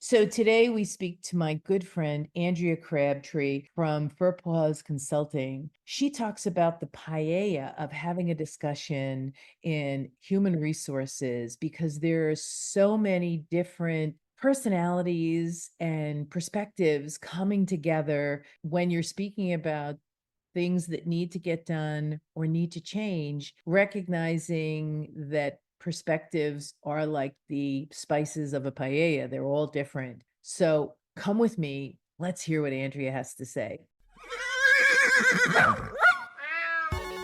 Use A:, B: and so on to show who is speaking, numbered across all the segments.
A: So today we speak to my good friend, Andrea Crabtree from FurPaw Consulting. She talks about the paella of having a discussion in human resources because there are so many different personalities and perspectives coming together when you're speaking about things that need to get done or need to change, recognizing that perspectives are like the spices of a paella. They're all different. So come with me. Let's hear what Andrea has to say.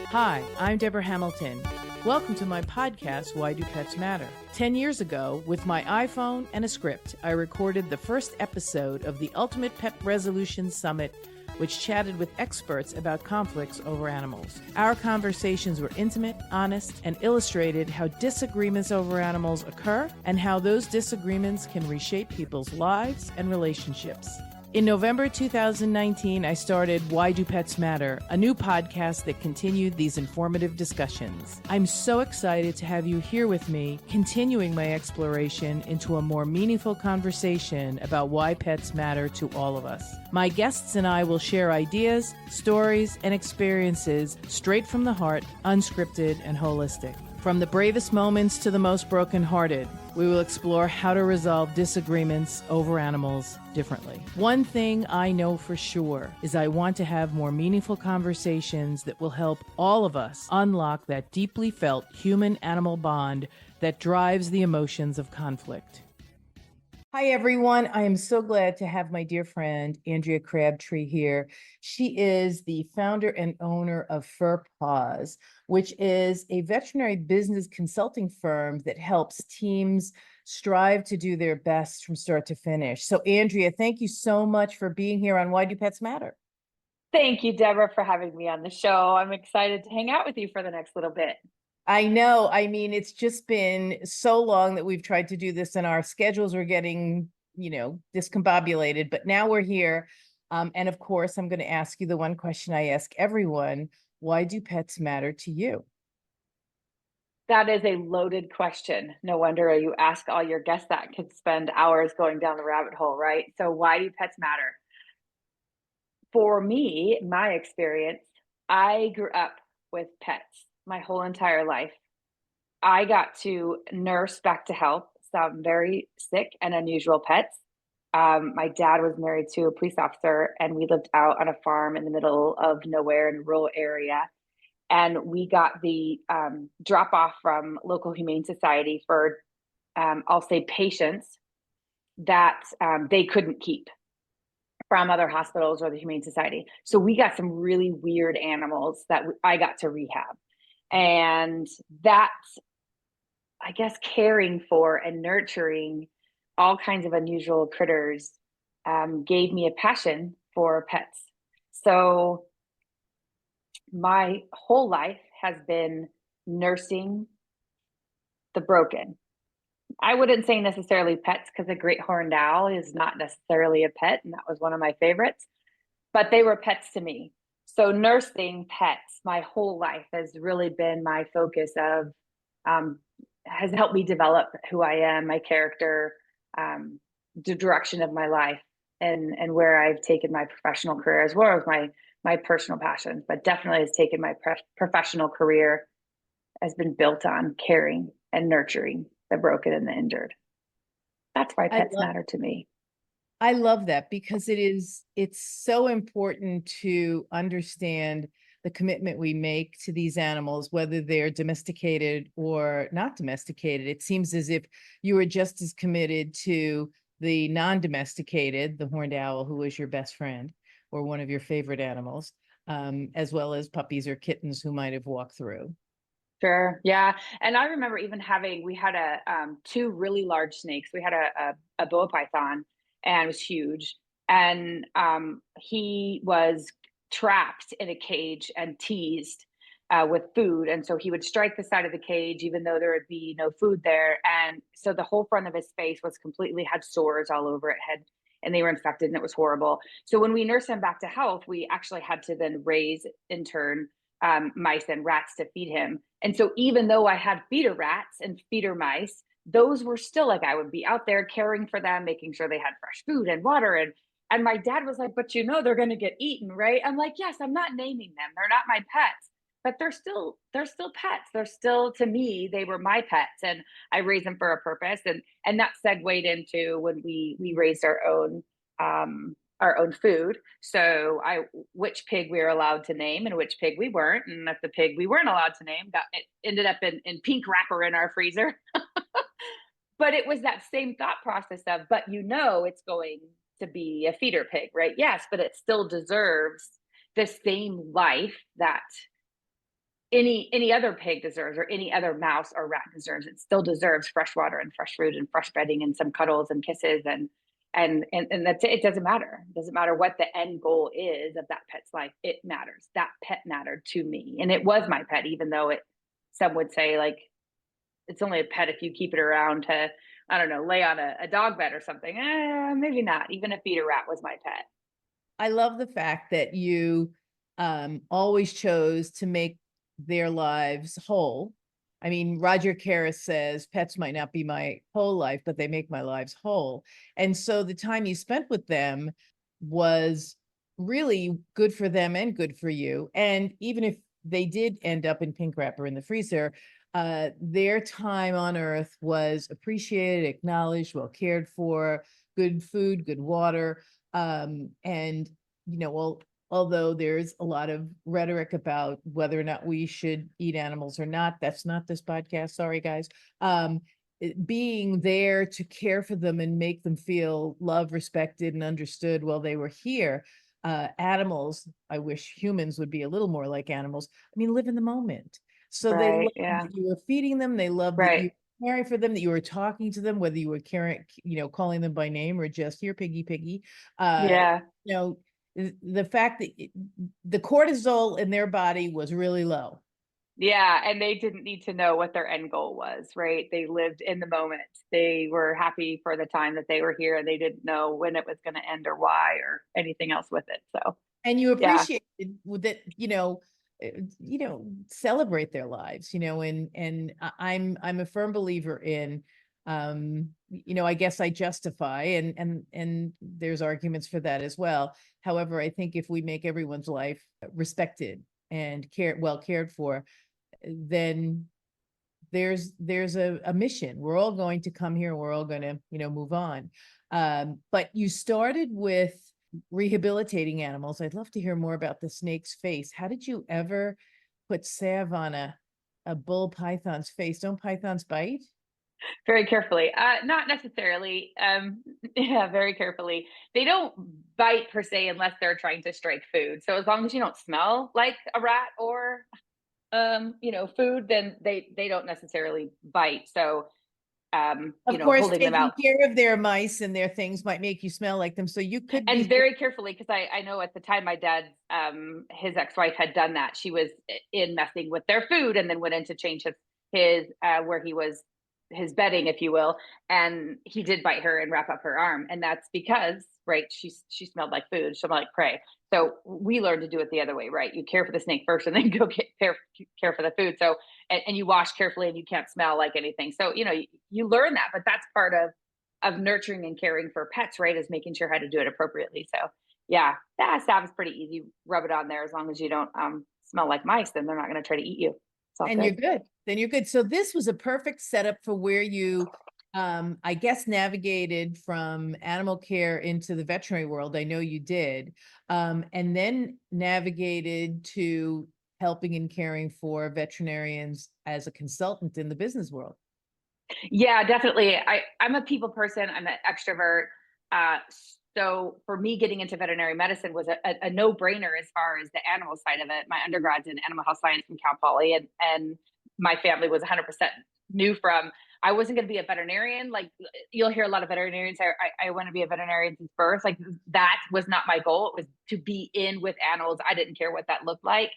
A: Hi, I'm Deborah Hamilton. Welcome to my podcast, Why Do Pets Matter? 10 years ago, with my iPhone and a script, I recorded the first episode of the Ultimate Pet Resolution Summit, which chatted with experts about conflicts over animals. Our conversations were intimate, honest, and illustrated how disagreements over animals occur and how those disagreements can reshape people's lives and relationships. In November 2019, I started Why Do Pets Matter, a new podcast that continued these informative discussions. I'm so excited to have you here with me, continuing my exploration into a more meaningful conversation about why pets matter to all of us. My guests and I will share ideas, stories, and experiences straight from the heart, unscripted and holistic. From the bravest moments to the most brokenhearted, we will explore how to resolve disagreements over animals differently. One thing I know for sure is I want to have more meaningful conversations that will help all of us unlock that deeply felt human-animal bond that drives the emotions of conflict. Hi, everyone. I am so glad to have my dear friend, Andrea Crabtree, here. She is the founder and owner of FurPaws, which is a veterinary business consulting firm that helps teams strive to do their best from start to finish. So, Andrea, thank you so much for being here on Why Do Pets Matter?
B: Thank you, Deborah, for having me on the show. I'm excited to hang out with you for the next little bit.
A: I know. I mean, it's just been so long that we've tried to do this and our schedules are getting, discombobulated, but now we're here. And of course, I'm going to ask you the one question I ask everyone. Why do pets matter to you?
B: That is a loaded question. No wonder you ask all your guests that. Could spend hours going down the rabbit hole, right? So why do pets matter? For me, my experience, I grew up with pets my whole entire life. I got to nurse back to health some very sick and unusual pets. My dad was married to a police officer, and we lived out on a farm in the middle of nowhere in a rural area. And we got the drop off from local humane society for, I'll say, patients that they couldn't keep from other hospitals or the humane society. So we got some really weird animals that I got to rehab. And that's, I guess, caring for and nurturing all kinds of unusual critters gave me a passion for pets. So my whole life has been nursing the broken. I wouldn't say necessarily pets because a great horned owl is not necessarily a pet, and that was one of my favorites, but they were pets to me. So nursing pets my whole life has really been my focus of has helped me develop who I am, my character, the direction of my life, and where I've taken my professional career as well as my personal passions. But definitely has taken my professional career has been built on caring and nurturing the broken and the injured. That's why pets matter to me.
A: I love that because it's so important to understand the commitment we make to these animals, whether they're domesticated or not domesticated. It seems as if you are just as committed to the non-domesticated, the horned owl, who is your best friend or one of your favorite animals, as well as puppies or kittens who might have walked through.
B: Sure. Yeah. And I remember even we had two really large snakes. We had a boa python, and it was huge. And he was trapped in a cage and teased with food. And so he would strike the side of the cage, even though there would be no food there. And so the whole front of his face was had sores all over it, and they were infected, and it was horrible. So when we nursed him back to health, we actually had to then raise in turn mice and rats to feed him. And so even though I had feeder rats and feeder mice, those were still like, I would be out there caring for them, making sure they had fresh food and water. And my dad was like, but they're going to get eaten, right? I'm like, yes, I'm not naming them. They're not my pets, but they're still pets. They're still, to me, they were my pets, and I raised them for a purpose. And that segued into when we raised our own food. So which pig we were allowed to name and which pig we weren't. And if the pig we weren't allowed to name it ended up in pink wrapper in our freezer. But it was that same thought process of, but it's going to be a feeder pig, right? Yes, but it still deserves the same life that any other pig deserves, or any other mouse or rat deserves. It still deserves fresh water and fresh food and fresh bedding and some cuddles and kisses, and that's it. It doesn't matter. It doesn't matter what the end goal is of that pet's life. It matters. That pet mattered to me, and it was my pet, even though some would say like it's only a pet if you keep it around to, I don't know, lay on a dog bed or something. Maybe not. Even a feeder rat was my pet.
A: I love the fact that you always chose to make their lives whole. I mean, Roger Karras says pets might not be my whole life, but they make my lives whole. And so the time you spent with them was really good for them and good for you. And even if they did end up in pink wrapper in the freezer, their time on earth was appreciated, acknowledged, well cared for, good food, good water. And well, although there's a lot of rhetoric about whether or not we should eat animals or not, that's not this podcast. Sorry, guys. Being there to care for them and make them feel loved, respected, and understood while they were here. Animals, I wish humans would be a little more like animals. I mean, live in the moment. So they love
B: Right. Yeah.
A: that you were feeding them. They love that you
B: Right.
A: were caring for them, that you were talking to them, whether you were caring, calling them by name or just here, piggy. Uh,
B: Yeah.
A: you know, the fact that the cortisol in their body was really low.
B: Yeah, and they didn't need to know what their end goal was, right? They lived in the moment. They were happy for the time that they were here, and they didn't know when it was going to end or why or anything else with it. So,
A: And you
B: yeah,
A: appreciate that, celebrate their lives, and I'm a firm believer in, I guess I justify, and there's arguments for that as well. However, I think if we make everyone's life respected and cared for, then there's a mission. We're all going to come here and we're all going to, move on. But you started with rehabilitating animals. I'd love to hear more about the snake's face. How did you ever put salve on a bull python's face? Don't pythons bite?
B: very carefully. Not necessarily. Yeah, very carefully. They don't bite per se unless they're trying to strike food. So as long as you don't smell like a rat or food, then they don't necessarily bite. So
A: Of course,
B: holding them
A: taking
B: out.
A: care of their mice and their things might make you smell like them. So you could
B: And
A: be
B: very carefully, because I know at the time my dad, his ex-wife had done that. She was in messing with their food and then went in to change his where he was, his bedding, if you will, and he did bite her and wrap up her arm, and that's because, right, she smelled like food, she smelled like prey. So we learned to do it the other way, right? You care for the snake first and then go care for the food. So and you wash carefully and you can't smell like anything. So you learn that, but that's part of nurturing and caring for pets, right? Is making sure how to do it appropriately. So yeah, that salve is pretty easy. Rub it on there as long as you don't smell like mice, then they're not going to try to eat you. It's all
A: and
B: good.
A: you're good. Then you're good. So this was a perfect setup for where you, I guess, navigated from animal care into the veterinary world. I know you did. And then navigated to helping and caring for veterinarians as a consultant in the business world.
B: Yeah, definitely. I'm a people person. I'm an extrovert. Uh, so for me, getting into veterinary medicine was a no-brainer as far as the animal side of it. My undergrad's in animal health science from Cal Poly, and my family was 100% new from. I wasn't going to be a veterinarian. Like you'll hear a lot of veterinarians say, I want to be a veterinarian since birth. Like that was not my goal. It was to be in with animals. I didn't care what that looked like.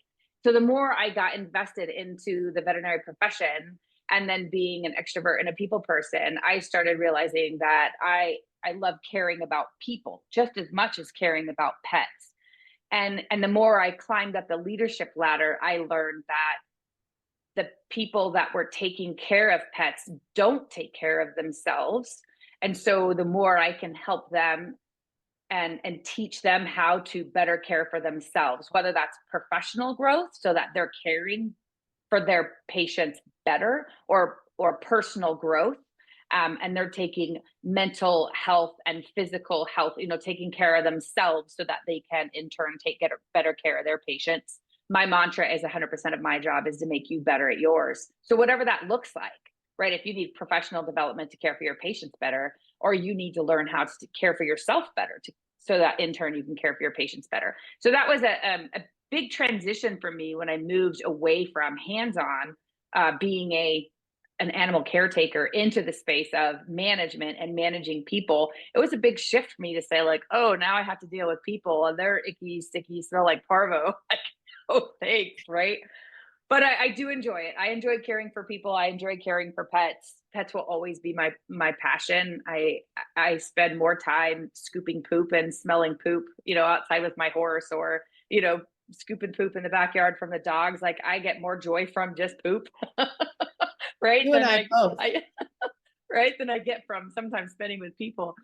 B: So the more I got invested into the veterinary profession, and then being an extrovert and a people person, I started realizing that I love caring about people just as much as caring about pets. And the more I climbed up the leadership ladder, I learned that the people that were taking care of pets don't take care of themselves. And so the more I can help them and teach them how to better care for themselves, whether that's professional growth so that they're caring for their patients better, or personal growth, and they're taking mental health and physical health, taking care of themselves so that they can in turn get better care of their patients. My mantra is 100% of my job is to make you better at yours. So whatever that looks like, right? If you need professional development to care for your patients better, or you need to learn how to care for yourself better, so that in turn you can care for your patients better. So that was a big transition for me when I moved away from hands-on, being an animal caretaker, into the space of management and managing people. It was a big shift for me to say, like, oh, now I have to deal with people and they're icky, sticky, smell like parvo. Like, oh, thanks, right? But I do enjoy it. I enjoy caring for people. I enjoy caring for pets. Pets will always be my passion. I spend more time scooping poop and smelling poop, outside with my horse, or scooping poop in the backyard from the dogs. Like, I get more joy from just poop, right?
A: You and
B: Than
A: I both.
B: right, than I get from sometimes spending with people.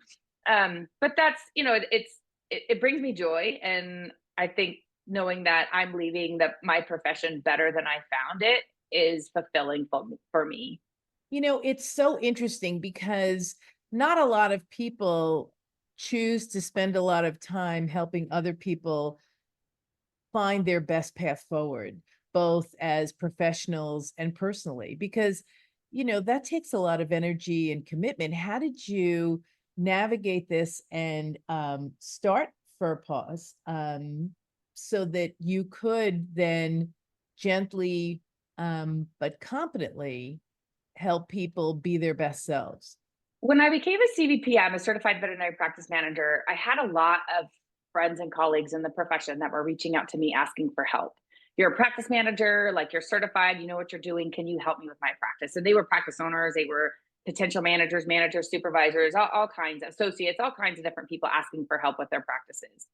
B: But that's, it brings me joy, and I think knowing that I'm leaving my profession better than I found it is fulfilling for me.
A: It's so interesting because not a lot of people choose to spend a lot of time helping other people find their best path forward, both as professionals and personally, because, that takes a lot of energy and commitment. How did you navigate this and start FurPaws, so that you could then gently, but competently help people be their best selves?
B: When I became a CVP, I'm a certified veterinary practice manager. I had a lot of friends and colleagues in the profession that were reaching out to me asking for help. You're a practice manager, like, you're certified, you know what you're doing. Can you help me with my practice? And they were practice owners, they were potential managers, supervisors, all kinds of associates, all kinds of different people asking for help with their practices.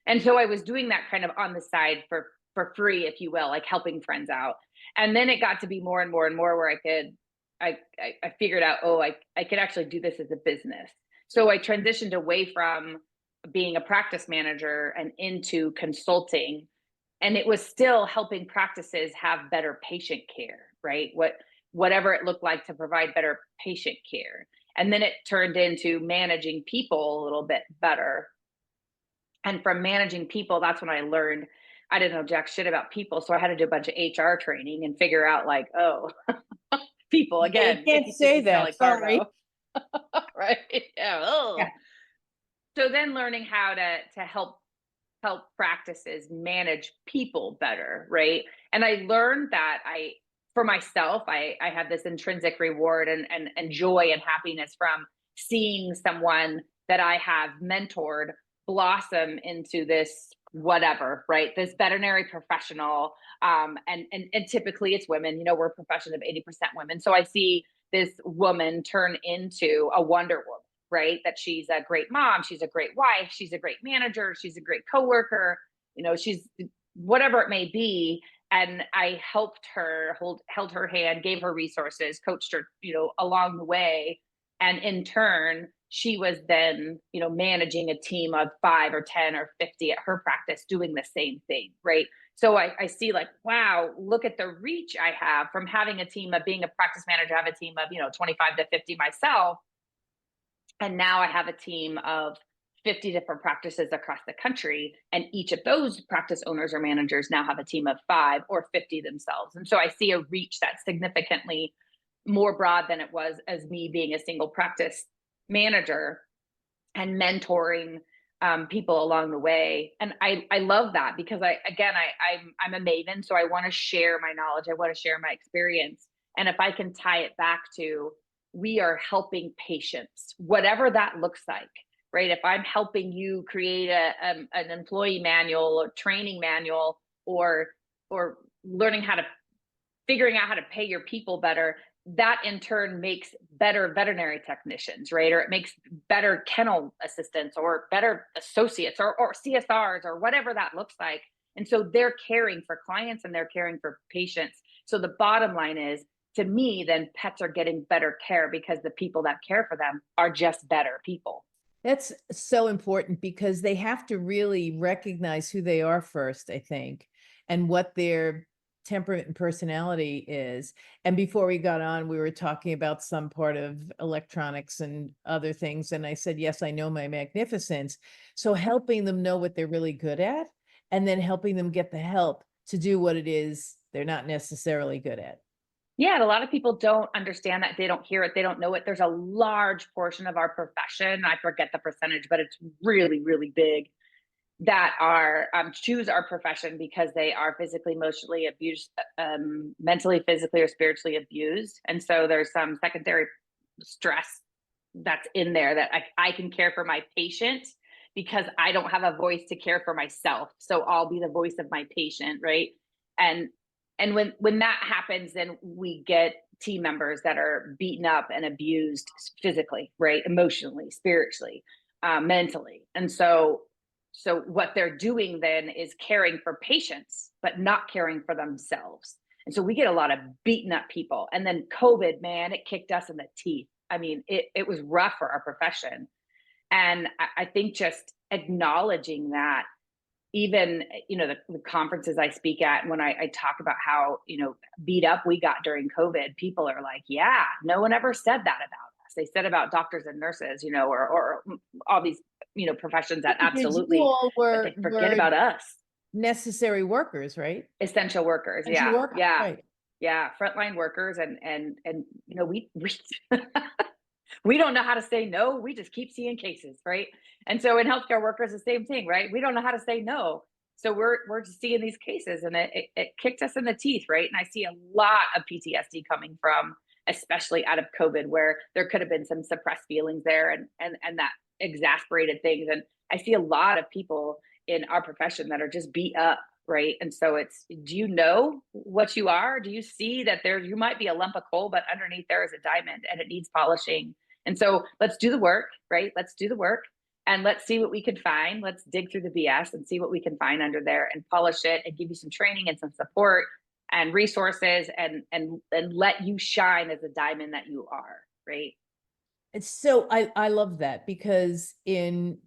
B: And so I was doing that kind of on the side for free, if you will, like helping friends out. And then it got to be more and more and more where I figured out, oh, I could actually do this as a business. So I transitioned away from being a practice manager and into consulting. And it was still helping practices have better patient care, right? Whatever it looked like to provide better patient care. And then it turned into managing people a little bit better. And from managing people, that's when I learned I didn't know jack shit about people. So I had to do a bunch of HR training and figure out, like, oh, people
A: Yeah, you
B: again,
A: can't
B: icky,
A: say
B: sticky,
A: that.
B: smelly
A: Sorry.
B: parvo. Right. Yeah.
A: Yeah.
B: Oh. So then learning how to help practices manage people better, right? And I learned that for myself, I had this intrinsic reward and joy and happiness from seeing someone that I have mentored blossom into this whatever, right? This veterinary professional. And typically it's women, we're a profession of 80% women. So I see this woman turn into a Wonder Woman, right? That she's a great mom, she's a great wife, she's a great manager, she's a great coworker, she's whatever it may be. And I helped her, held her hand, gave her resources, coached her, along the way. And in turn, she was then, managing a team of 5 or 10 or 50 at her practice doing the same thing, right? So I see, like, wow, look at the reach I have from having a team of being a practice manager, I have a team of, 25 to 50 myself. And now I have a team of 50 different practices across the country. And each of those practice owners or managers now have a team of 5 or 50 themselves. And so I see a reach that's significantly more broad than it was as me being a single practice manager and mentoring people along the way. And I love that because I'm a maven. So I want to share my knowledge. I want to share my experience. And if I can tie it back to, we are helping patients, whatever that looks like, right? If I'm helping you create an employee manual or training manual, or learning how to figuring out how to pay your people better, that in turn makes better veterinary technicians, right? Or it makes better kennel assistants or better associates or CSRs or whatever that looks like. And so they're caring for clients and they're caring for patients So the bottom line is, to me, then pets are getting better care because the people that care for them are just better people.
A: That's so important because they have to really recognize who they are first, I think, and what their temperament and personality is. And before we got on, we were talking about some part of electronics and other things. And I said, yes, I know my magnificence. So helping them know what they're really good at, and then helping them get the help to do what it is they're not necessarily good at.
B: Yeah, and a lot of people don't understand that. They don't hear it. They don't know it. There's a large portion of our profession, I forget the percentage, but it's really, really big, that are choose our profession because they are physically, emotionally abused, mentally, physically, or spiritually abused. And so there's some secondary stress that's in there, that I can care for my patient because I don't have a voice to care for myself. So I'll be the voice of my patient, right? And when that happens, then we get team members that are beaten up and abused physically, right? Emotionally, spiritually, mentally. And so what they're doing then is caring for patients, but not caring for themselves. And so we get a lot of beaten up people. And then COVID, man, it kicked us in the teeth. I mean, it was rough for our profession. And I think just acknowledging that, even, the conferences I speak at, when I talk about how, beat up we got during COVID, people are like, yeah, no one ever said that about us. They said about doctors and nurses, or all these, professions that
A: Because you
B: absolutely,
A: all
B: but they forget
A: were
B: about us.
A: necessary workers, right?
B: Essential workers.
A: Essential
B: Yeah.
A: workers,
B: Yeah.
A: right.
B: Yeah. Frontline workers. And, we we don't know how to say no. We just keep seeing cases, right? And so in healthcare workers, the same thing, right? We don't know how to say no. So we're just seeing these cases, and it kicked us in the teeth, right? And I see a lot of PTSD coming from, especially out of COVID, where there could have been some suppressed feelings there, and that exasperated things. And I see a lot of people in our profession that are just beat up, right? And so it's, do you know what you are? Do you see that you might be a lump of coal, but underneath there is a diamond and it needs polishing? And so let's do the work, right? Let's do the work, and let's see what we can find. Let's dig through the BS and see what we can find under there and polish it and give you some training and some support and resources, and let you shine as a diamond that you are, right?
A: It's so I love that because in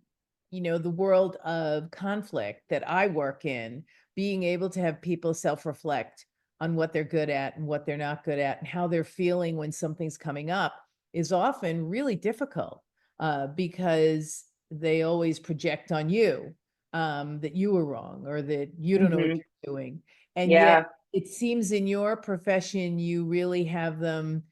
A: the world of conflict that I work in, being able to have people self-reflect on what they're good at and what they're not good at and how they're feeling when something's coming up is often really difficult, because they always project on you, that you were wrong or that you don't know what
B: Mm-hmm.
A: you're doing. And yet
B: Yeah.
A: it seems in your profession, you really have them,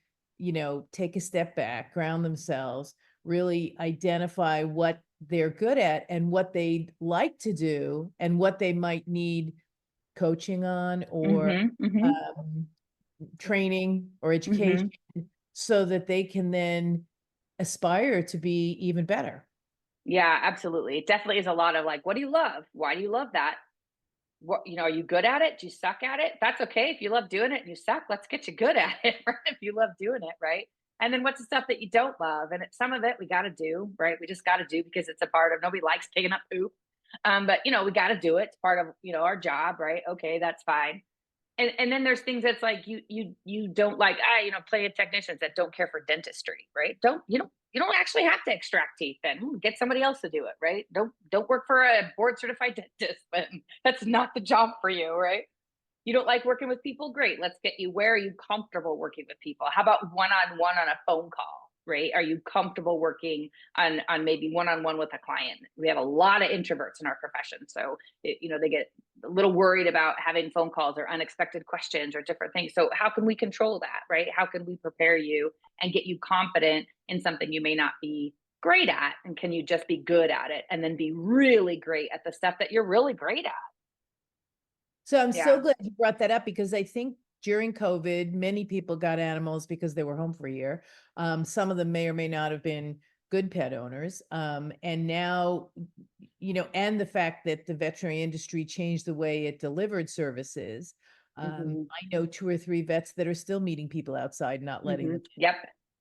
A: take a step back, ground themselves, really identify what they're good at and what they'd like to do and what they might need coaching on, or
B: Mm-hmm. Mm-hmm.
A: um, training or education,
B: Mm-hmm.
A: so that they can then aspire to be even better.
B: Yeah, absolutely. It definitely is a lot of like, what do you love? Why do you love that? What, are you good at it? Do you suck at it? That's okay. If you love doing it and you suck, let's get you good at it, right? If you love doing it, right? And then what's the stuff that you don't love? And some of it we got to do, right? We just got to do because it's a part of, nobody likes picking up poop. But we got to do it. It's part of, our job, right? Okay, that's fine. And then there's things that's like you don't like, play technicians that don't care for dentistry, right? You don't actually have to extract teeth. Then get somebody else to do it, right? Don't work for a board certified dentist. But that's not the job for you, right? You don't like working with people? Great. Let's get you, where are you comfortable working with people? How about one-on-one on a phone call, right? Are you comfortable working on maybe one-on-one with a client? We have a lot of introverts in our profession. So, they get a little worried about having phone calls or unexpected questions or different things. So how can we control that, right? How can we prepare you and get you confident in something you may not be great at? And can you just be good at it and then be really great at the stuff that you're really great at?
A: So I'm so
B: Yeah.
A: glad you brought that up because I think during COVID, many people got animals because they were home for a year. Some of them may or may not have been good pet owners. And now, and the fact that the veterinary industry changed the way it delivered services.
B: Hmm.
A: I know 2 or 3 vets that are still meeting people outside, not letting
B: Hmm.
A: them in.
B: Yep.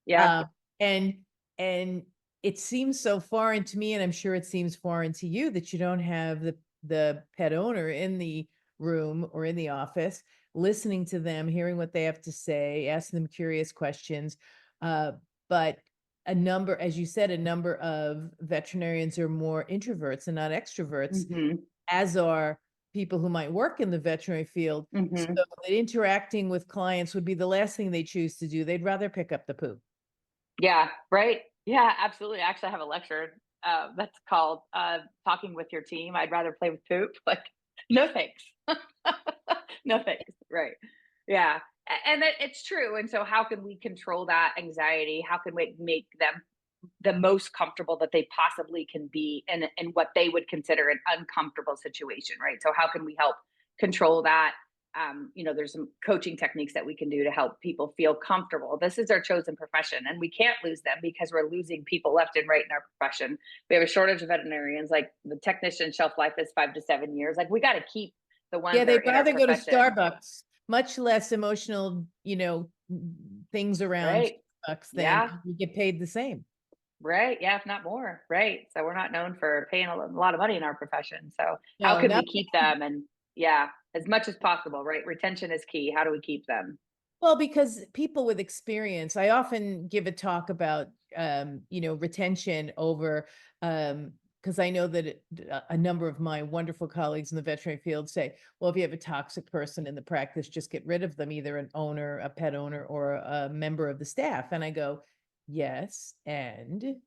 B: Yeah.
A: And and it seems so foreign to me, and I'm sure it seems foreign to you, that you don't have the pet owner in the room or in the office. listening to them, hearing what they have to say, asking them curious questions. But as you said, a number of veterinarians are more introverts and not extroverts,
B: Mm-hmm.
A: as are people who might work in the veterinary field. So
B: Mm-hmm.
A: that interacting with clients would be the last thing they choose to do. They'd rather pick up the poop.
B: Yeah, right. Yeah, absolutely. Actually, I have a lecture that's called "Talking with Your Team." I'd rather play with poop. Like, no thanks. No thanks. Right. Yeah, and it's true. And so, how can we control that anxiety? How can we make them the most comfortable that they possibly can be in what they would consider an uncomfortable situation, right? So how can we help control that? There's some coaching techniques that we can do to help people feel comfortable. This is our chosen profession, and we can't lose them because we're losing people left and right in our profession. We have a shortage of veterinarians. Like, the technician shelf life is 5 to 7 years. Like, we got to keep the ones
A: Yeah,
B: that are
A: they'd
B: in our
A: rather go to
B: profession,
A: Starbucks, much less emotional, things around
B: right?
A: Starbucks than
B: Yeah.
A: you get paid the same.
B: Right. Yeah, if not more. Right. So we're not known for paying a lot of money in our profession. So how
A: No,
B: can
A: not
B: we keep them? And yeah, as much as possible, right? Retention is key. How do we keep them?
A: well, because people with experience, I often give a talk about, retention over, because I know that a number of my wonderful colleagues in the veterinary field say, well, if you have a toxic person in the practice, just get rid of them, either an owner, a pet owner, or a member of the staff. And I go, yes. And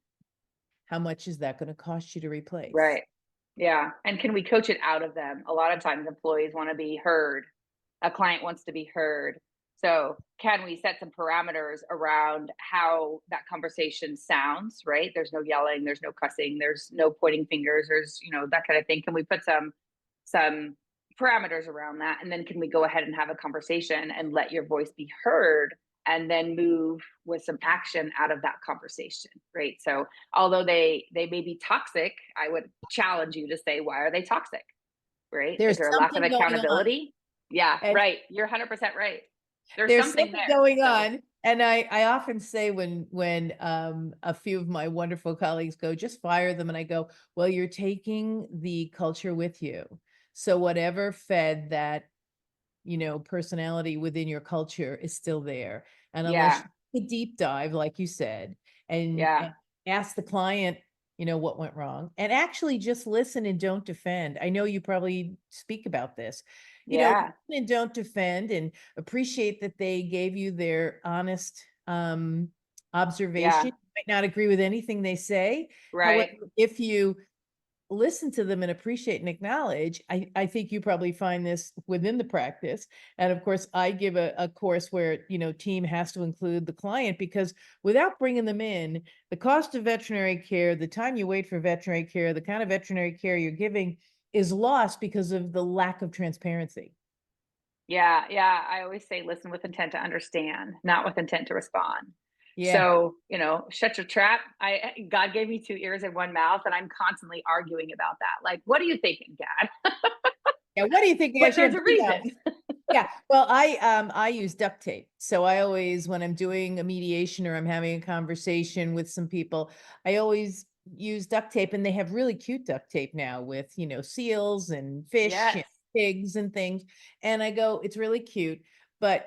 A: how much is that going to cost you to replace?
B: Right. Yeah. And can we coach it out of them? A lot of times employees want to be heard. A client wants to be heard. So can we set some parameters around how that conversation sounds, right? There's no yelling, there's no cussing, there's no pointing fingers, there's, that kind of thing. Can we put some parameters around that? And then can we go ahead and have a conversation and let your voice be heard, and then move with some action out of that conversation, right? So although they may be toxic, I would challenge you to say, why are they toxic? Right? Is
A: There's
B: there a lack of
A: something going on.
B: accountability? Yeah,
A: And
B: right. You're 100% right. There's
A: there's
B: something
A: something
B: there.
A: going
B: So
A: on. And I often say, when a few of my wonderful colleagues go, just fire them. And I go, well, you're taking the culture with you. So whatever fed that, personality within your culture is still there. And unless
B: yeah,
A: you take a deep dive, like you said, and
B: yeah,
A: ask the client, what went wrong, and actually just listen and don't defend. I know you probably speak about this, listen
B: yeah,
A: and don't defend, and appreciate that they gave you their honest observation.
B: yeah,
A: You might not agree with anything they say. However,
B: right.
A: if you listen to them and appreciate and acknowledge, I think you probably find this within the practice. And of course, I give a course where, team has to include the client, because without bringing them in, the cost of veterinary care, the time you wait for veterinary care, the kind of veterinary care you're giving is lost because of the lack of transparency.
B: Yeah, yeah. I always say listen with intent to understand, not with intent to respond.
A: Yeah.
B: So, shut your trap. God gave me two ears and one mouth, and I'm constantly arguing about that. Like, what are you thinking, God?
A: Yeah. What do you think? I
B: But
A: should
B: there's
A: have
B: a
A: two mouths.
B: reason.
A: Yeah. Well, I use duct tape. So I always, when I'm doing a mediation or I'm having a conversation with some people, I always use duct tape, and they have really cute duct tape now with, seals and fish and
B: Yes.
A: pigs and things. And I go, it's really cute, but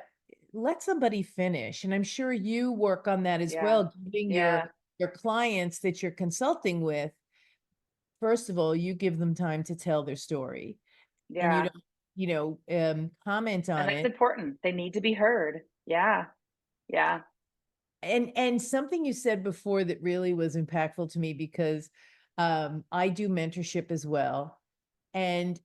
A: let somebody finish. And I'm sure you work on that as
B: Yeah.
A: well, giving
B: Yeah.
A: your clients that you're consulting with, first of all, you give them time to tell their story, and you
B: Yeah.
A: don't, comment
B: And
A: on
B: that's
A: it.
B: important. They need to be heard. Yeah. Yeah.
A: And something you said before that really was impactful to me, because I do mentorship as well. And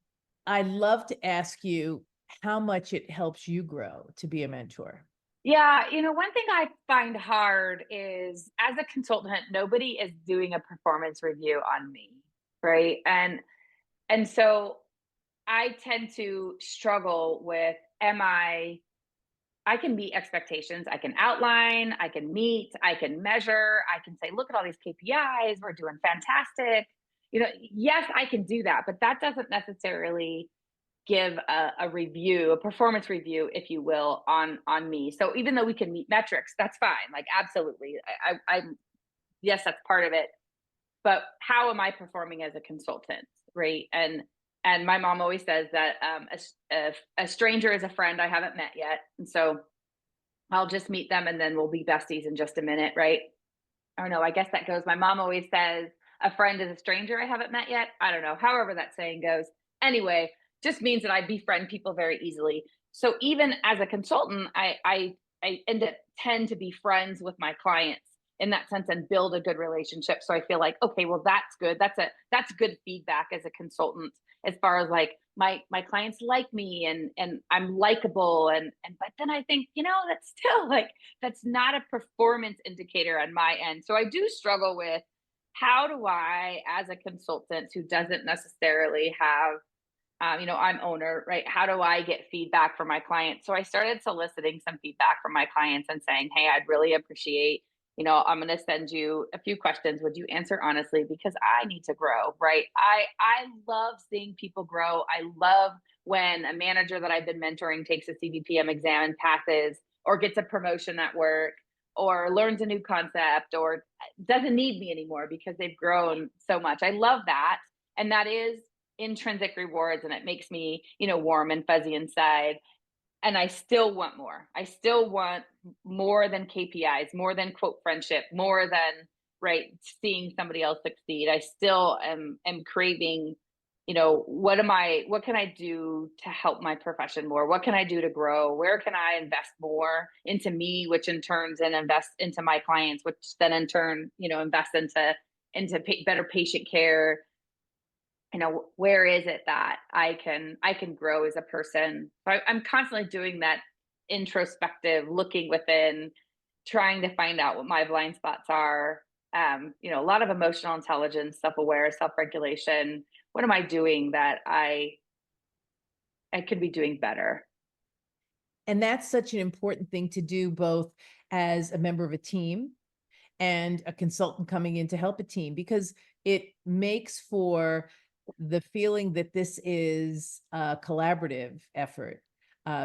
A: I love to ask you how much it helps you grow to be a mentor.
B: Yeah. One thing I find hard is, as a consultant, nobody is doing a performance review on me. Right. And so I tend to struggle with, I can meet expectations. I can outline, I can meet, I can measure, I can say, look at all these KPIs, we're doing fantastic. Yes, I can do that, but that doesn't necessarily give a review, a performance review, if you will, on me. So even though we can meet metrics, that's fine. Like, absolutely. I'm yes, that's part of it. But how am I performing as a consultant? Right. And And my mom always says that a stranger is a friend I haven't met yet. And so I'll just meet them and then we'll be besties in just a minute, right? Or no, I guess that goes. My mom always says a friend is a stranger I haven't met yet. I don't know, however that saying goes. Anyway, just means that I befriend people very easily. So even as a consultant, I tend to be friends with my clients in that sense and build a good relationship. So I feel like, okay, well, that's good. That's good feedback as a consultant, as far as like my clients like me and I'm likable and but then I think, that's still like that's not a performance indicator on my end. So I do struggle with how do I, as a consultant who doesn't necessarily have I'm owner, right? How do I get feedback from my clients? So I started soliciting some feedback from my clients and saying, hey, I'd really appreciate, I'm going to send you a few questions. Would you answer honestly? Because I need to grow, right? I love seeing people grow. I love when a manager that I've been mentoring takes a CVPM exam and passes, or gets a promotion at work, or learns a new concept, or doesn't need me anymore because they've grown so much. I love that. And that is intrinsic rewards, and it makes me, warm and fuzzy inside. And I still want more. I still want more than KPIs, more than quote friendship, more than right seeing somebody else succeed. I still am craving, what can I do to help my profession more? What can I do to grow? Where can I invest more into me, which in turns and invest into my clients, which then in turn, invest into better patient care. Where is it that I can grow as a person? So I'm constantly doing that introspective, looking within, trying to find out what my blind spots are. A lot of emotional intelligence, self-aware, self-regulation. What am I doing that I could be doing better?
A: And that's such an important thing to do, both as a member of a team and a consultant coming in to help a team, because it makes for the feeling that this is a collaborative effort.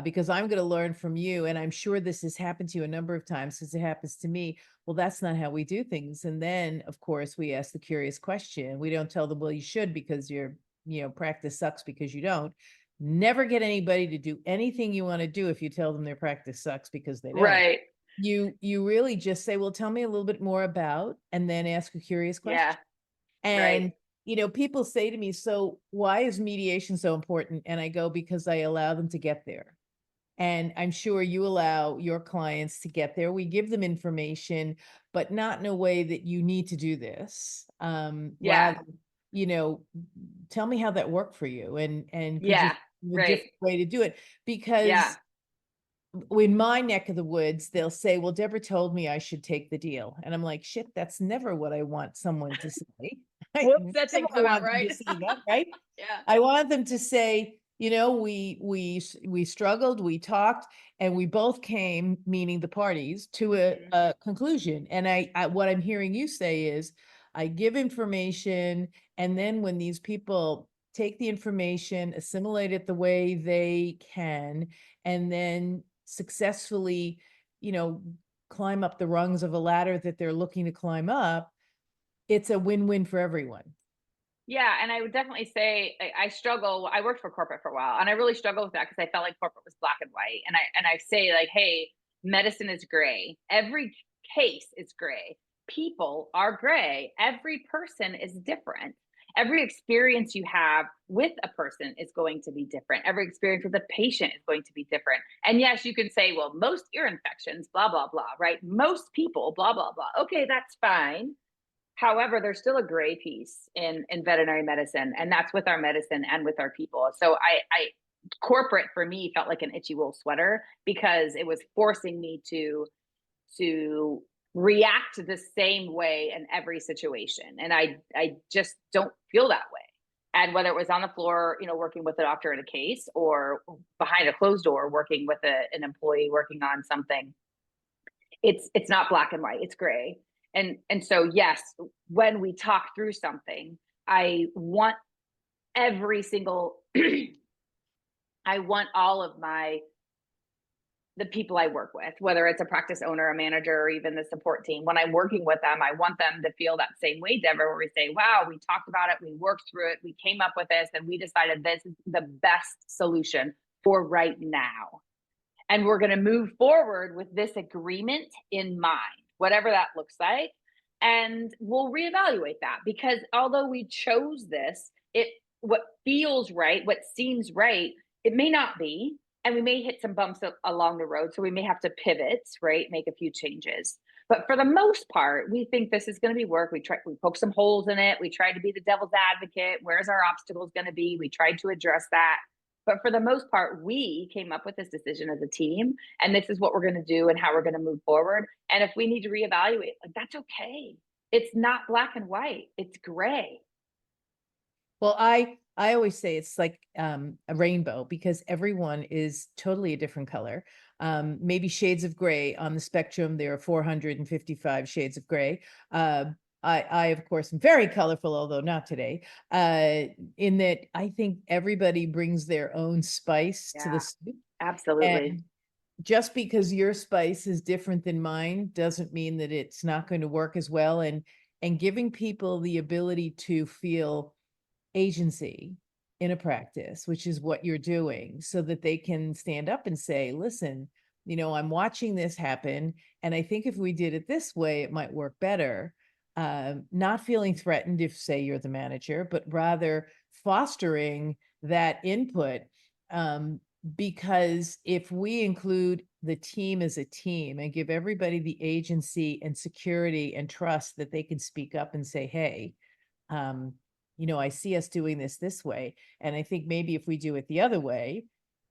A: Because I'm going to learn from you, and I'm sure this has happened to you a number of times because it happens to me. Well, that's not how we do things. And then, of course, we ask the curious question. We don't tell them, well, you should because your practice sucks because you don't. Never get anybody to do anything you want to do if you tell them their practice sucks because they don't.
B: Right.
A: You really just say, well, tell me a little bit more about, and then ask a curious question.
B: Yeah.
A: And
B: Right.
A: people say to me, so why is mediation so important? And I go, because I allow them to get there. And I'm sure you allow your clients to get there. We give them information, but not in a way that you need to do this.
B: Yeah.
A: Rather, tell me how that worked for you, and could you
B: Yeah.
A: think of a
B: Right.
A: different way to do it?
B: Yeah.
A: Because in my neck of the woods, they'll say, well, Deborah told me I should take the deal. And I'm like, shit, that's never what I want someone to say. I
B: Whoops, that
A: never
B: takes them out,
A: want them
B: right?
A: to say that, right?
B: Yeah.
A: I want them to say, we struggled, we talked, and we both came, meaning the parties, to
B: Mhm.
A: a conclusion. And what I'm hearing you say is, I give information, and then when these people take the information, assimilate it the way they can, and then successfully, climb up the rungs of a ladder that they're looking to climb up, it's a win-win for everyone.
B: Yeah, and I would definitely say I struggle. I worked for corporate for a while, and I really struggle with that because I felt like corporate was black and white. And I say like, hey, medicine is gray. Every case is gray. People are gray. Every person is different. Every experience you have with a person is going to be different. Every experience with a patient is going to be different. And yes, you can say, well, most ear infections, blah, blah, blah, right? Most people, blah, blah, blah. Okay, that's fine. However, there's still a gray piece in veterinary medicine, and that's with our medicine and with our people. So I corporate for me felt like an itchy wool sweater because it was forcing me to react the same way in every situation, and I just don't feel that way. And whether it was on the floor, working with a doctor in a case, or behind a closed door working with an employee working on something, it's not black and white, it's gray. And so yes, when we talk through something, I want every single I want all of my the people I work with, whether it's a practice owner, a manager, or even the support team. When I'm working with them, I want them to feel that same way, Deborah, where we say, wow, we talked about it, we worked through it, we came up with this, and we decided this is the best solution for right now. And we're going to move forward with this agreement in mind, whatever that looks like. And we'll reevaluate that, because although we chose this, what feels right, what seems right, it may not be. And we may hit some bumps along the road. So we may have to pivot, right? Make a few changes. But for the most part, we think this is going to be work. We poke some holes in it. We tried to be the devil's advocate. Where's our obstacles going to be? We tried to address that. But for the most part, we came up with this decision as a team, and this is what we're going to do and how we're going to move forward. And if we need to reevaluate, like, that's okay. It's not black and white. It's gray.
A: Well, I always say it's like a rainbow, because everyone is totally a different color. Maybe shades of gray on the spectrum. There are 455 shades of gray. I of course am very colorful, although not today. In that I think everybody brings their own spice to the soup.
B: Absolutely.
A: And just because your spice is different than mine doesn't mean that it's not going to work as well. And giving people the ability to feel agency in a practice, which is what you're doing, so that they can stand up and say, listen, I'm watching this happen, and I think if we did it this way, it might work better. Not feeling threatened if, say, you're the manager, but rather fostering that input. Because if we include the team as a team and give everybody the agency and security and trust that they can speak up and say, hey, I see us doing this way. And I think maybe if we do it the other way,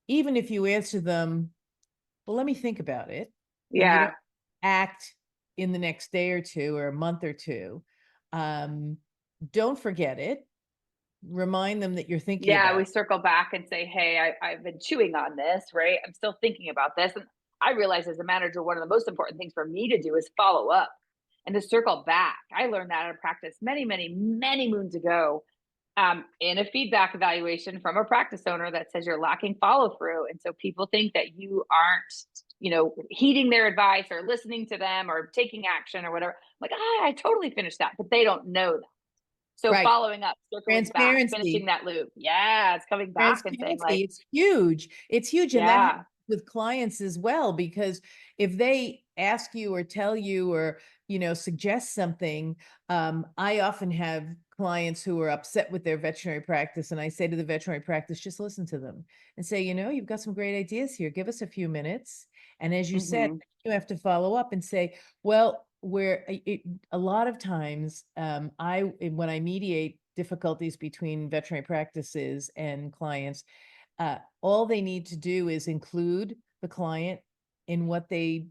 A: even if you answer them, well, let me think about it.
B: Yeah.
A: And you don't act in the next day or two or a month or two. Don't forget it. Remind them that you're thinking about
B: we
A: it.
B: circle back and say, hey, I've been chewing on this, right? I'm still thinking about this. And I realize as a manager, one of the most important things for me to do is follow up and to circle back. I learned that in practice many, many, many moons ago, in a feedback evaluation from a practice owner that says you're lacking follow through. And so people think that you aren't, heeding their advice or listening to them or taking action or whatever. Like, I totally finished that, but they don't know that. So
A: Right.
B: following up, circling back,
A: Transparency.
B: finishing that loop. Yeah, it's coming back and saying, like,
A: It's huge. It's huge. And that
B: yeah,
A: happens with clients as well, because if they ask you or tell you or, suggest something, I often have clients who are upset with their veterinary practice. And I say to the veterinary practice, just listen to them and say, you've got some great ideas here. Give us a few minutes. And as you said, you have to follow up and say, well, a lot of times, when I mediate difficulties between veterinary practices and clients, all they need to do is include the client in what they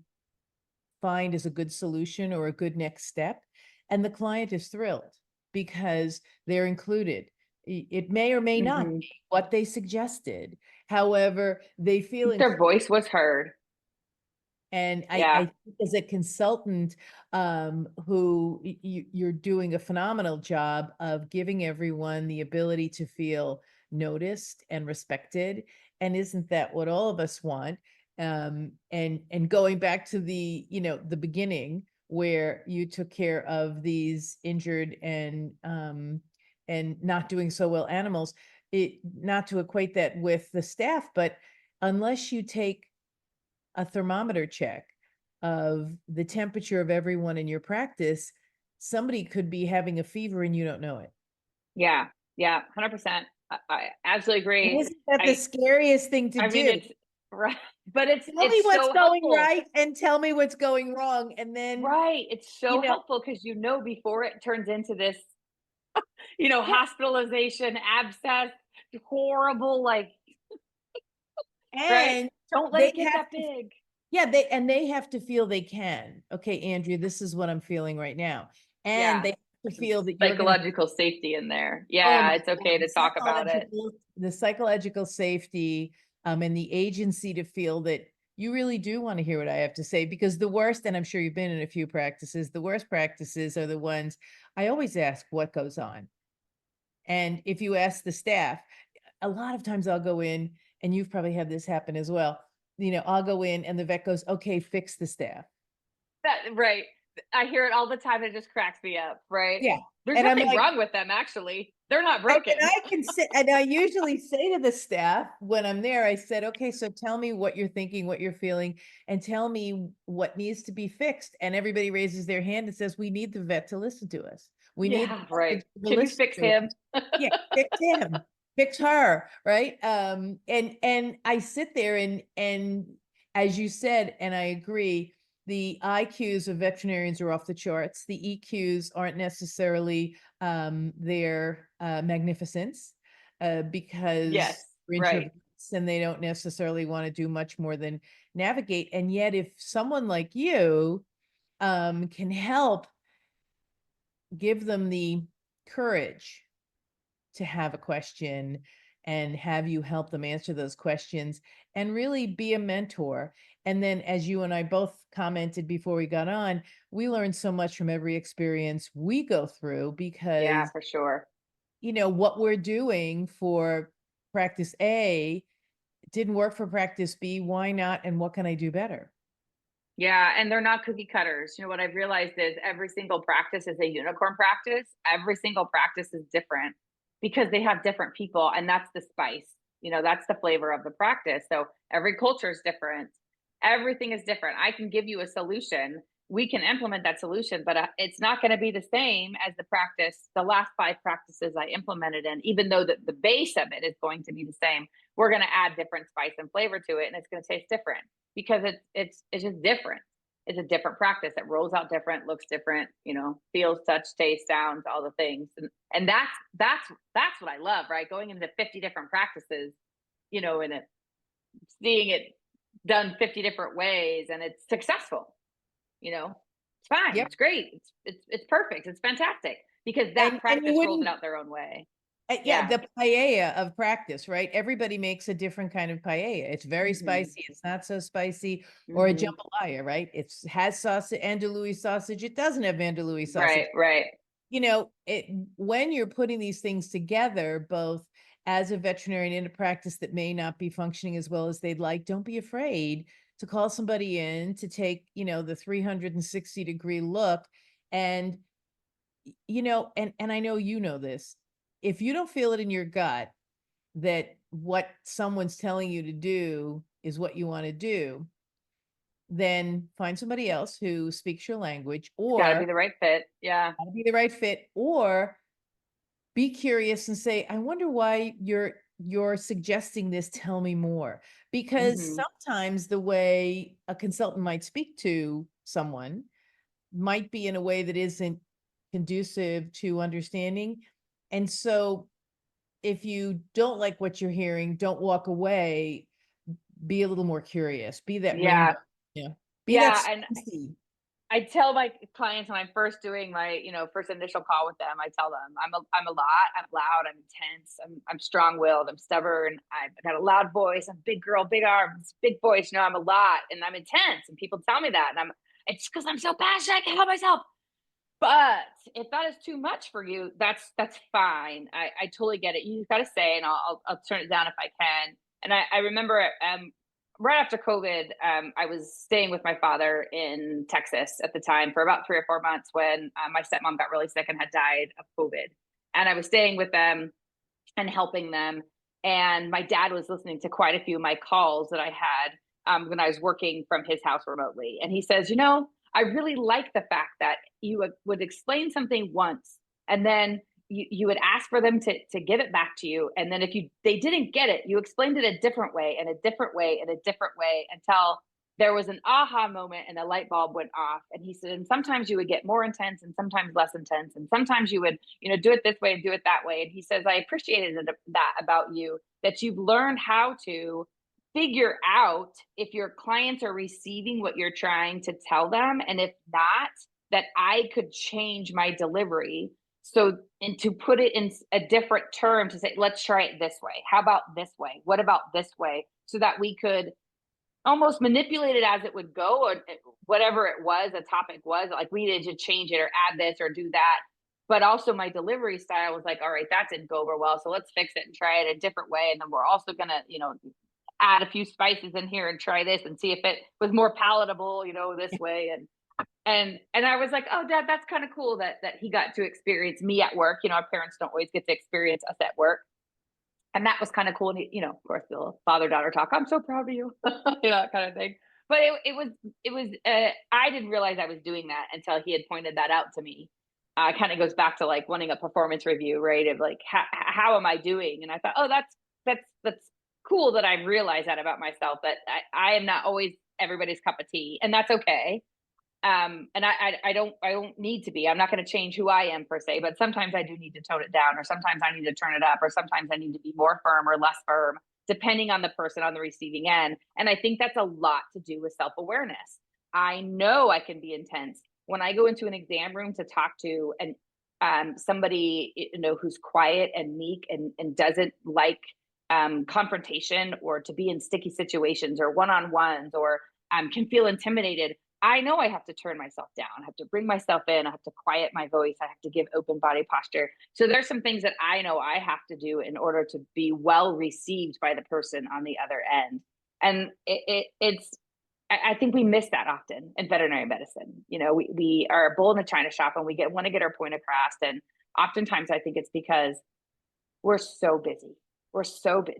A: find is a good solution or a good next step, and the client is thrilled because they're included. It may or may not be what they suggested. However, they feel
B: their voice was heard.
A: And I think as a consultant, who you're doing a phenomenal job of giving everyone the ability to feel noticed and respected. And isn't that what all of us want? And going back to the beginning, where you took care of these injured and not doing so well animals, not to equate that with the staff, but unless you take a thermometer check of the temperature of everyone in your practice, somebody could be having a fever and you don't know it.
B: Yeah. 100%. I absolutely agree.
A: And isn't that the scariest thing to do?
B: Mean, it's right, but
A: tell me what's
B: so
A: going
B: helpful.
A: right and tell me what's going wrong. And then
B: it's so helpful, because before it turns into this, hospitalization, abscess, horrible, like,
A: and
B: right? Don't let it get that big.
A: Yeah, they have to feel they can. Okay, Andrea, this is what I'm feeling right now. And they have to feel that you're
B: psychological safety in there. Yeah, it's okay to talk about it.
A: The psychological safety, and the agency to feel that you really do want to hear what I have to say, because the worst, and I'm sure you've been in a few practices, the worst practices are the ones I always ask what goes on. And if you ask the staff, a lot of times I'll go in, and you've probably had this happen as well. I'll go in and the vet goes, okay, fix the staff.
B: Right. I hear it all the time. It just cracks me up, right?
A: Yeah.
B: There's
A: And I'm
B: nothing
A: like,
B: wrong with them, actually. They're not
A: and
B: broken.
A: I can sit, and I usually say to the staff when I'm there, I said, okay, so tell me what you're thinking, what you're feeling, and tell me what needs to be fixed. And everybody raises their hand and says, we need the vet to listen to us. We need
B: Yeah,
A: the vet
B: right.
A: to
B: Can you
A: listen
B: fix
A: to
B: him?
A: us. Yeah, fix him, fix her, right? And I sit there and as you said, and I agree, the IQs of veterinarians are off the charts. The EQs aren't necessarily their magnificence because
B: Yes,
A: they're
B: right.
A: introverts and they don't necessarily want to do much more than navigate. And yet, if someone like you can help give them the courage to have a question and have you help them answer those questions and really be a mentor. And then, as you and I both commented before we got on, we learn so much from every experience we go through
B: Yeah,
A: because,
B: for sure.
A: what we're doing for practice A didn't work for practice B. Why not? And what can I do better?
B: Yeah, and they're not cookie cutters. What I've realized is every single practice is a unicorn practice. Every single practice is different because they have different people, and that's the spice. That's the flavor of the practice. So every culture is different. Everything is different. I can give you a solution. We can implement that solution, but it's not going to be the same as the last 5 practices I implemented in, even though the base of it is going to be the same. We're going to add different spice and flavor to it, and it's going to taste different because it's just different. It's a different practice. It rolls out different, looks different, feels, touch, taste, sounds, all the things. And that's what I love, right? Going into 50 different practices, and seeing it done 50 different ways and it's successful, it's fine.
A: Yep.
B: It's great. It's perfect. It's fantastic because that
A: And you
B: practice rolled it
A: wouldn't.
B: out their own way.
A: Yeah,
B: Yeah.
A: the paella of practice, right? Everybody makes a different kind of paella. It's very
B: Hmm.
A: spicy, it's not so spicy, or a
B: Hmm.
A: jambalaya, right? It has sausage, Andalouis sausage, it doesn't have Andalouis sausage.
B: Right. Right.
A: When you're putting these things together, both as a veterinarian in a practice that may not be functioning as well as they'd like, don't be afraid to call somebody in to take, the 360-degree look. And and I know this, if you don't feel it in your gut that what someone's telling you to do is what you want to do, then find somebody else who speaks your language,
B: It's got to be
A: or
B: the right fit. Yeah.
A: gotta be the right fit, or be curious and say, I wonder why you're suggesting this, tell me more. Because
B: Hmm.
A: sometimes the way a consultant might speak to someone might be in a way that isn't conducive to understanding. And so if you don't like what you're hearing, don't walk away. Be a little more curious. Be that
B: Yeah.
A: rainbow. Yeah. Be that
B: Yeah. And
A: spicy.
B: I tell my clients when I'm first doing my, first initial call with them, I tell them I'm a lot, I'm loud, I'm intense, I'm strong-willed, I'm stubborn, I've got a loud voice, I'm a big girl, big arms, big voice, I'm a lot, and I'm intense, and people tell me that, and it's because I'm so passionate, I can't help myself. But if that is too much for you, that's fine. I totally get it. You got to say, and I'll turn it down if I can. And I remember right after COVID, I was staying with my father in Texas at the time for about 3 or 4 months when my stepmom got really sick and had died of COVID. And I was staying with them and helping them. And my dad was listening to quite a few of my calls that I had when I was working from his house remotely. And he says, I really like the fact that you would explain something once and then you would ask for them to give it back to you. And then if they didn't get it, you explained it a different way and a different way and a different way until there was an aha moment and a light bulb went off. And he said, and sometimes you would get more intense and sometimes less intense. And sometimes you would, do it this way and do it that way. And he says, I appreciated that about you, that you've learned how to figure out if your clients are receiving what you're trying to tell them. And if not, that I could change my delivery. So, and to put it in a different term to say, let's try it this way. How about this way? What about this way? So that we could almost manipulate it as it would go, or whatever it was, a topic was like we needed to change it or add this or do that. But also my delivery style was like, all right, that didn't go over well. So let's fix it and try it a different way. And then we're also going to, add a few spices in here and try this and see if it was more palatable, this way. And I was like, oh, Dad, that's kind of cool that he got to experience me at work. Our parents don't always get to experience us at work. And that was kind of cool. And of course, the father-daughter talk, I'm so proud of you, that kind of thing. But I didn't realize I was doing that until he had pointed that out to me. Kind of goes back to like wanting a performance review, right? Of like, how am I doing? And I thought, oh, that's cool that I realized that about myself, that I am not always everybody's cup of tea, and that's okay. And I don't need to be. I'm not going to change who I am per se, but sometimes I do need to tone it down, or sometimes I need to turn it up, or sometimes I need to be more firm or less firm, depending on the person on the receiving end. And I think that's a lot to do with self-awareness. I know I can be intense when I go into an exam room to talk to somebody who's quiet and meek and doesn't like confrontation, or to be in sticky situations or one-on-ones, or can feel intimidated. I know I have to turn myself down. I have to bring myself in. I have to quiet my voice. I have to give open body posture. So there's some things that I know I have to do in order to be well received by the person on the other end. And I think we miss that often in veterinary medicine. We are a bull in a china shop, and we want to get our point across. And oftentimes I think it's because we're so busy.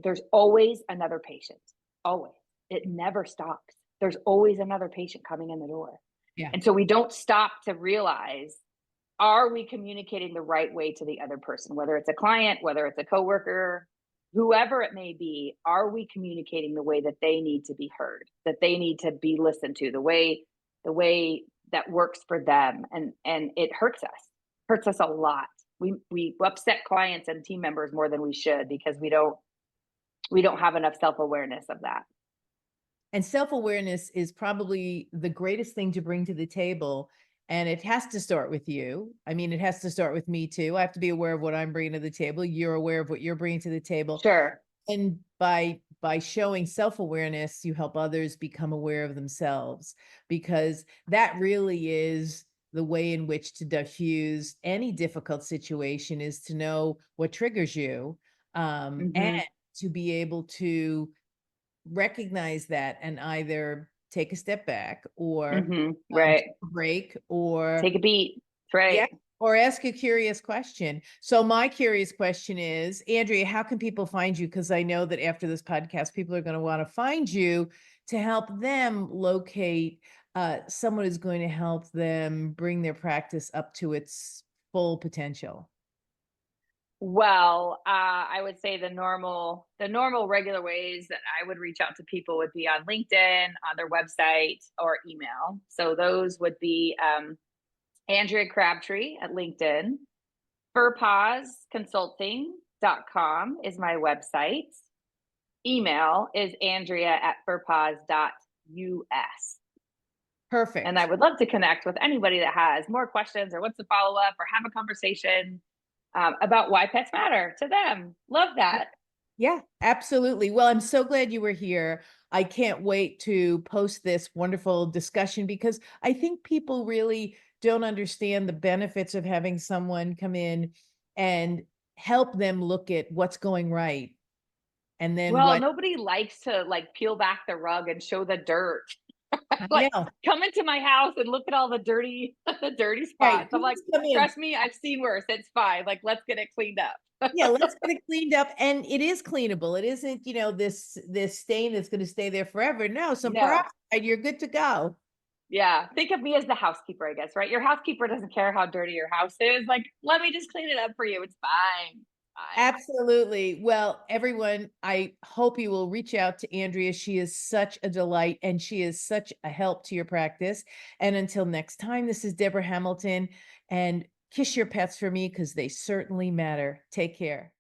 B: There's always another patient. Always. It never stops. There's always another patient coming in the door.
A: Yeah.
B: And so we don't stop to realize, are we communicating the right way to the other person, whether it's a client, whether it's a coworker, whoever it may be, are we communicating the way that they need to be heard, that they need to be listened to, the way that works for them? And it hurts us a lot. We upset clients and team members more than we should, because we don't have enough self-awareness of that.
A: And self-awareness is probably the greatest thing to bring to the table. And it has to start with you. I mean, it has to start with me too. I have to be aware of what I'm bringing to the table. You're aware of what you're bringing to the table.
B: Sure.
A: And by showing self-awareness, you help others become aware of themselves, because that really is the way in which to diffuse any difficult situation, is to know what triggers you, and to be able to recognize that and either take a step back, or
B: right,
A: take a break, or
B: take a beat. Right.
A: yeah, or ask a curious question. So my curious question is, Andrea, how can people find you? Because I know that after this podcast, people are going to want to find you to help them locate someone who's going to help them bring their practice up to its full potential.
B: Well, I would say the normal regular ways that I would reach out to people would be on LinkedIn, on their website, or email. So those would be Andrea Crabtree at LinkedIn. FurPawsConsulting.com is my website. Email is Andrea@furpaws.us.
A: Perfect.
B: And I would love to connect with anybody that has more questions or wants to follow up or have a conversation about why pets matter to them. Love that.
A: Yeah, absolutely. Well, I'm so glad you were here. I can't wait to post this wonderful discussion, because I think people really don't understand the benefits of having someone come in and help them look at what's going right. And then
B: Well,
A: what
B: nobody likes to like peel back the rug and show the dirt.
A: I
B: Like,
A: know.
B: come into my house and look at all the dirty the dirty
A: Right.
B: spots. I'm like,
A: Come in.
B: trust me, I've seen worse. It's fine. Like, let's get it cleaned up.
A: Yeah, let's get it cleaned up. And it is cleanable. It isn't, this stain that's going to stay there forever. No, some
B: No.
A: peroxide, you're good to go.
B: Yeah. Think of me as the housekeeper, I guess, right? Your housekeeper doesn't care how dirty your house is. Like, let me just clean it up for you. It's fine. Fine.
A: Absolutely. Well, everyone, I hope you will reach out to Andrea. She is such a delight, and she is such a help to your practice. And until next time, this is Deborah Hamilton, and kiss your pets for me, because they certainly matter. Take care.